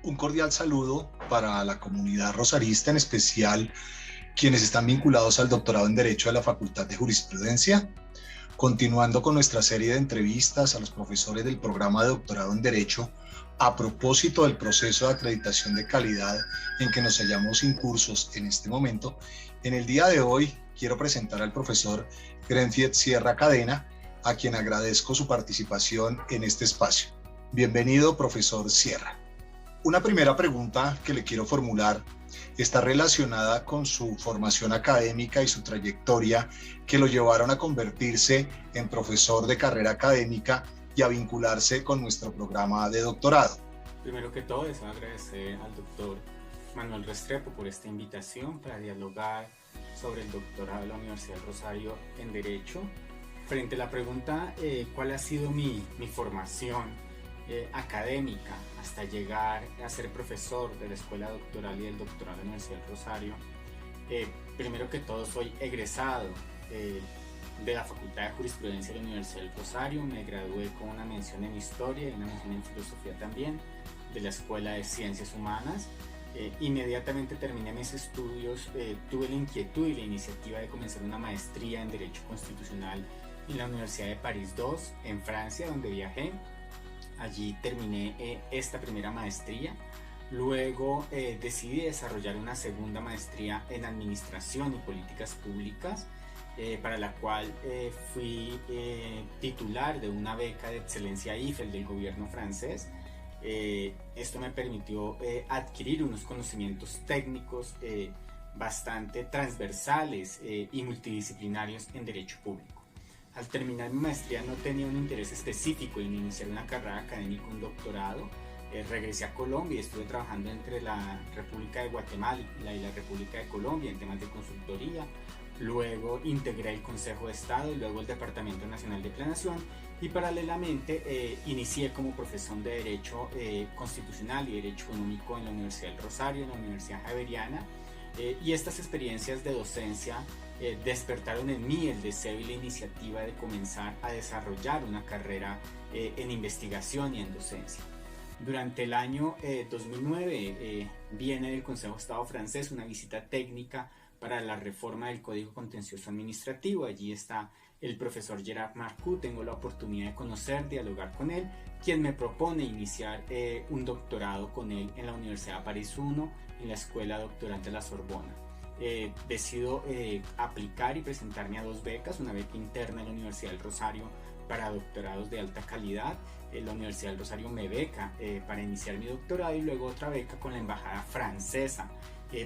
Un cordial saludo para la comunidad rosarista, en especial quienes están vinculados al doctorado en Derecho de la Facultad de Jurisprudencia. Continuando con nuestra serie de entrevistas a los profesores del programa de doctorado en Derecho, a propósito del proceso de acreditación de calidad en que nos hallamos incursos en este momento, en el día de hoy quiero presentar al profesor Grenfield Sierra Cadena, a quien agradezco su participación en este espacio. Bienvenido, profesor Sierra. Una primera pregunta que le quiero formular está relacionada con su formación académica y su trayectoria que lo llevaron a convertirse en profesor de carrera académica y a vincularse con nuestro programa de doctorado. Primero que todo, deseo agradecer al doctor Manuel Restrepo por esta invitación para dialogar sobre el doctorado de la Universidad del Rosario en Derecho. Frente a la pregunta, ¿cuál ha sido mi formación académica hasta llegar a ser profesor de la Escuela Doctoral y del Doctorado de la Universidad del Rosario? Primero que todo, soy egresado de la Facultad de Jurisprudencia de la Universidad del Rosario. Me gradué con una mención en Historia y una mención en Filosofía también de la Escuela de Ciencias Humanas. Inmediatamente terminé mis estudios, tuve la inquietud y la iniciativa de comenzar una maestría en Derecho Constitucional en la Universidad de París II, en Francia, donde viajé. Allí terminé esta primera maestría. Luego decidí desarrollar una segunda maestría en Administración y Políticas Públicas, para la cual fui titular de una beca de excelencia IFEL del gobierno francés. Esto me permitió adquirir unos conocimientos técnicos bastante transversales y multidisciplinarios en Derecho Público. Al terminar mi maestría no tenía un interés específico en iniciar una carrera académica, un doctorado. Regresé a Colombia y estuve trabajando entre la República de Guatemala y la República de Colombia en temas de consultoría. Luego integré el Consejo de Estado y luego el Departamento Nacional de Planeación, y paralelamente inicié como profesor de Derecho Constitucional y Derecho Económico en la Universidad del Rosario, en la Universidad Javeriana. Y estas experiencias de docencia despertaron en mí el deseo y la iniciativa de comenzar a desarrollar una carrera en investigación y en docencia. Durante el año 2009 viene del Consejo de Estado francés una visita técnica para la reforma del Código Contencioso Administrativo. Allí está el profesor Gerard Marcoux. Tengo la oportunidad de conocer, dialogar con él, quien me propone iniciar un doctorado con él en la Universidad de París I, en la Escuela Doctoral de la Sorbona. Decido aplicar y presentarme a dos becas, una beca interna en la Universidad del Rosario para doctorados de alta calidad. La Universidad del Rosario me beca para iniciar mi doctorado, y luego otra beca con la Embajada Francesa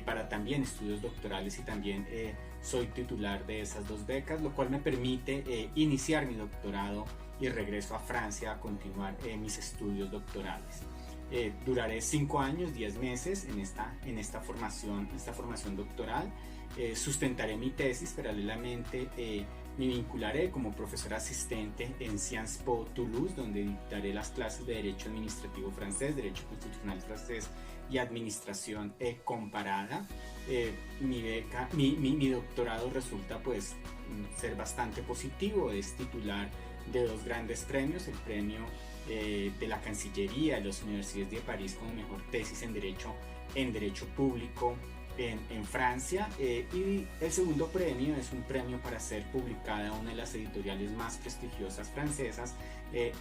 para también estudios doctorales, y también soy titular de esas dos becas, lo cual me permite iniciar mi doctorado y regreso a Francia a continuar mis estudios doctorales. Duraré 5 años, 10 meses en esta formación doctoral. Sustentaré mi tesis. Paralelamente me vincularé como profesor asistente en Sciences Po Toulouse, donde dictaré las clases de Derecho Administrativo francés, Derecho Constitucional francés y Administración comparada. Mi doctorado resulta pues ser bastante positivo. Es titular de 2 grandes premios: el premio de la Cancillería de las Universidades de París como mejor tesis en Derecho Público en Francia, y el segundo premio es un premio para ser publicada en una de las editoriales más prestigiosas francesas,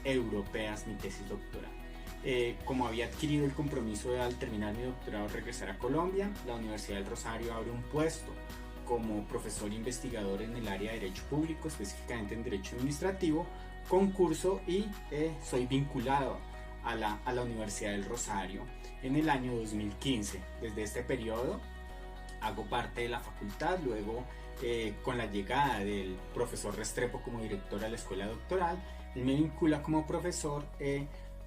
europeas, mi tesis doctoral. Como había adquirido el compromiso de, al terminar mi doctorado, regresar a Colombia, la Universidad del Rosario abre un puesto como profesor investigador en el área de Derecho Público, específicamente en Derecho Administrativo. Concurso y soy vinculado a la Universidad del Rosario en el año 2015. Desde este periodo hago parte de la facultad. Luego, con la llegada del profesor Restrepo como director de la escuela doctoral, él me vincula como profesor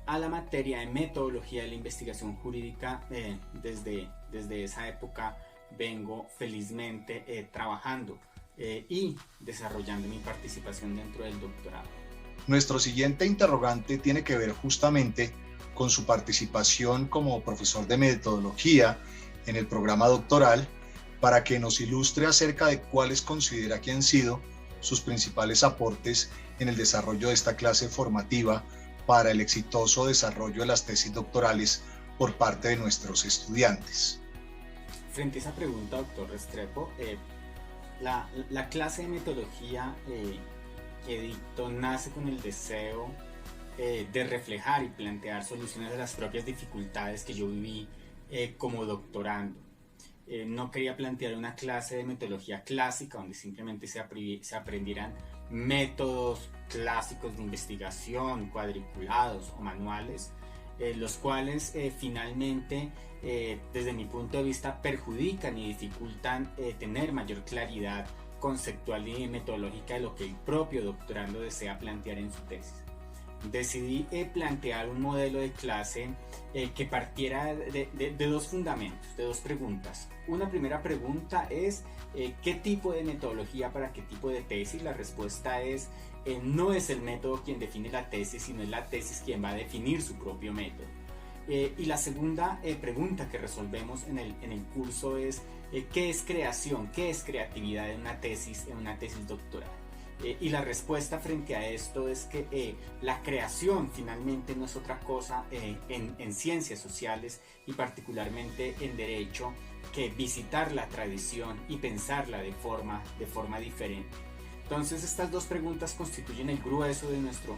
a la materia de metodología de la investigación jurídica. Desde esa época vengo felizmente trabajando y desarrollando mi participación dentro del doctorado. Nuestro siguiente interrogante tiene que ver justamente con su participación como profesor de metodología en el programa doctoral, para que nos ilustre acerca de cuáles considera que han sido sus principales aportes en el desarrollo de esta clase formativa para el exitoso desarrollo de las tesis doctorales por parte de nuestros estudiantes. Frente a esa pregunta, doctor Restrepo, la clase de metodología que dicto nace con el deseo de reflejar y plantear soluciones a las propias dificultades que yo viví como doctorando. No quería plantear una clase de metodología clásica donde simplemente se aprendieran métodos clásicos de investigación, cuadriculados o manuales, los cuales finalmente, desde mi punto de vista, perjudican y dificultan tener mayor claridad conceptual y metodológica de lo que el propio doctorando desea plantear en su tesis. Decidí plantear un modelo de clase que partiera de dos fundamentos, de dos preguntas. Una primera pregunta es ¿qué tipo de metodología para qué tipo de tesis? La respuesta es no es el método quien define la tesis, sino es la tesis quien va a definir su propio método. Y la segunda pregunta que resolvemos en el curso es ¿qué es creación? ¿Qué es creatividad en una tesis doctoral? Y la respuesta frente a esto es que la creación finalmente no es otra cosa en ciencias sociales y particularmente en derecho que visitar la tradición y pensarla de forma diferente. Entonces estas dos preguntas constituyen el grueso de nuestro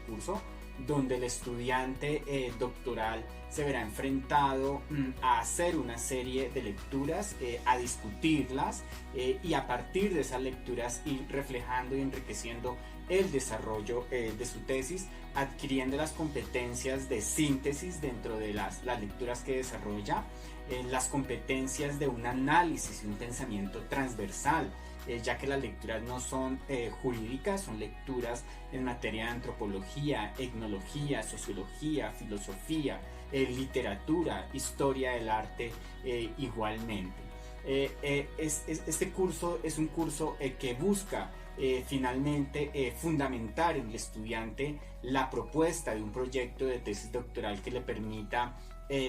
curso, donde el estudiante doctoral se verá enfrentado a hacer una serie de lecturas, a discutirlas y a partir de esas lecturas ir reflejando y enriqueciendo el desarrollo de su tesis, adquiriendo las competencias de síntesis dentro de las lecturas que desarrolla, las competencias de un análisis y un pensamiento transversal, ya que las lecturas no son jurídicas, son lecturas en materia de antropología, etnología, sociología, filosofía, literatura, historia del arte igualmente. Este curso es un curso que busca finalmente fundamentar en el estudiante la propuesta de un proyecto de tesis doctoral que le permita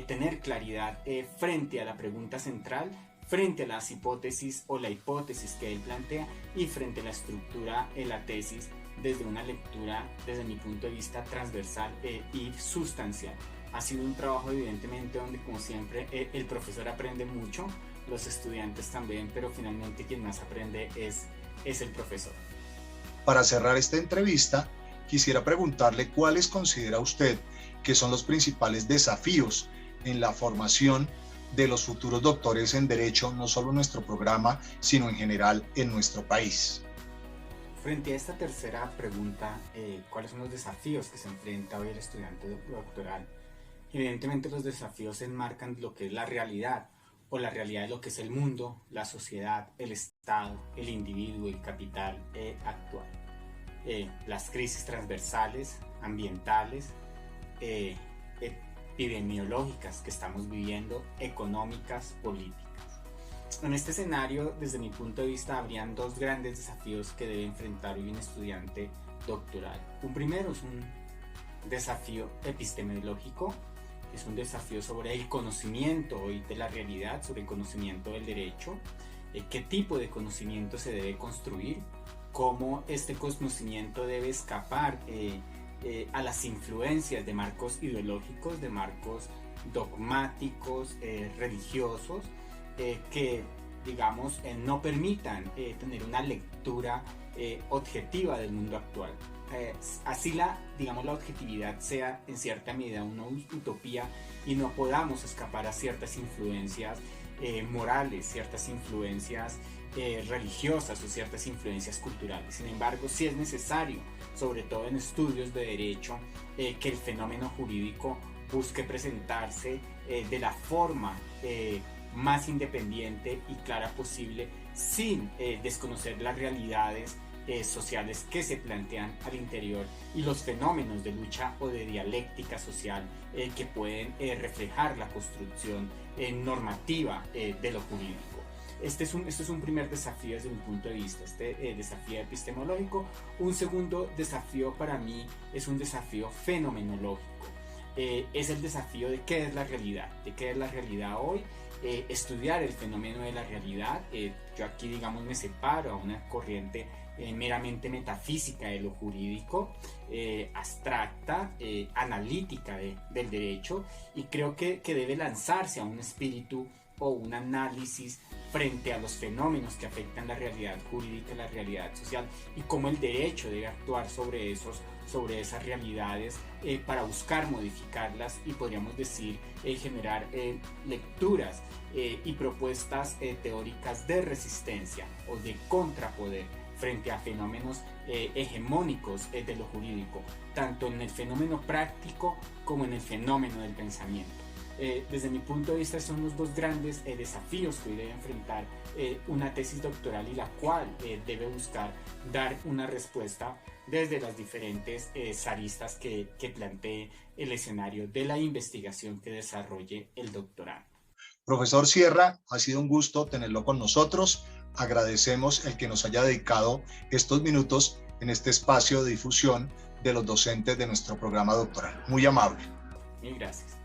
tener claridad frente a la pregunta central, frente a las hipótesis o la hipótesis que él plantea y frente a la estructura de la tesis desde una lectura, desde mi punto de vista, transversal y sustancial. Ha sido un trabajo evidentemente donde, como siempre, el profesor aprende mucho, los estudiantes también, pero finalmente quien más aprende es el profesor. Para cerrar esta entrevista, quisiera preguntarle cuáles considera usted que son los principales desafíos en la formación de los futuros doctores en Derecho, no solo en nuestro programa, sino en general en nuestro país. Frente a esta tercera pregunta, ¿cuáles son los desafíos que se enfrenta hoy el estudiante doctoral? Evidentemente los desafíos se enmarcan lo que es la realidad, o la realidad de lo que es el mundo, la sociedad, el Estado, el individuo, el capital actual. Las crisis transversales, ambientales, epidemiológicas que estamos viviendo, económicas, políticas. En este escenario, desde mi punto de vista, habrían dos grandes desafíos que debe enfrentar hoy un estudiante doctoral. Un primero es un desafío epistemológico, es un desafío sobre el conocimiento hoy de la realidad, sobre el conocimiento del derecho, qué tipo de conocimiento se debe construir, cómo este conocimiento debe escapar a las influencias de marcos ideológicos, de marcos dogmáticos, religiosos, que digamos no permitan tener una lectura objetiva del mundo actual. Así la objetividad sea en cierta medida una utopía y no podamos escapar a ciertas influencias morales, ciertas influencias religiosas o ciertas influencias culturales. Sin embargo, sí es necesario, sobre todo en estudios de derecho, que el fenómeno jurídico busque presentarse de la forma más independiente y clara posible, sin desconocer las realidades sociales que se plantean al interior y los fenómenos de lucha o de dialéctica social que pueden reflejar la construcción normativa de lo jurídico. Este es un primer desafío desde mi punto de vista, desafío epistemológico. Un segundo desafío para mí es un desafío fenomenológico. Es el desafío de qué es la realidad, hoy, estudiar el fenómeno de la realidad, Yo aquí, digamos, me separo a una corriente meramente metafísica de lo jurídico, abstracta, analítica del derecho, y creo que debe lanzarse a un espíritu o un análisis frente a los fenómenos que afectan la realidad jurídica, la realidad social, y cómo el derecho debe actuar sobre esas realidades para buscar modificarlas y, podríamos decir, generar lecturas y propuestas teóricas de resistencia o de contrapoder frente a fenómenos hegemónicos de lo jurídico, tanto en el fenómeno práctico como en el fenómeno del pensamiento. Desde mi punto de vista, son los dos grandes desafíos que hoy debe enfrentar una tesis doctoral, y la cual debe buscar dar una respuesta desde las diferentes aristas que plantee el escenario de la investigación que desarrolle el doctorado. Profesor Sierra, ha sido un gusto tenerlo con nosotros. Agradecemos el que nos haya dedicado estos minutos en este espacio de difusión de los docentes de nuestro programa doctoral. Muy amable. Mil gracias.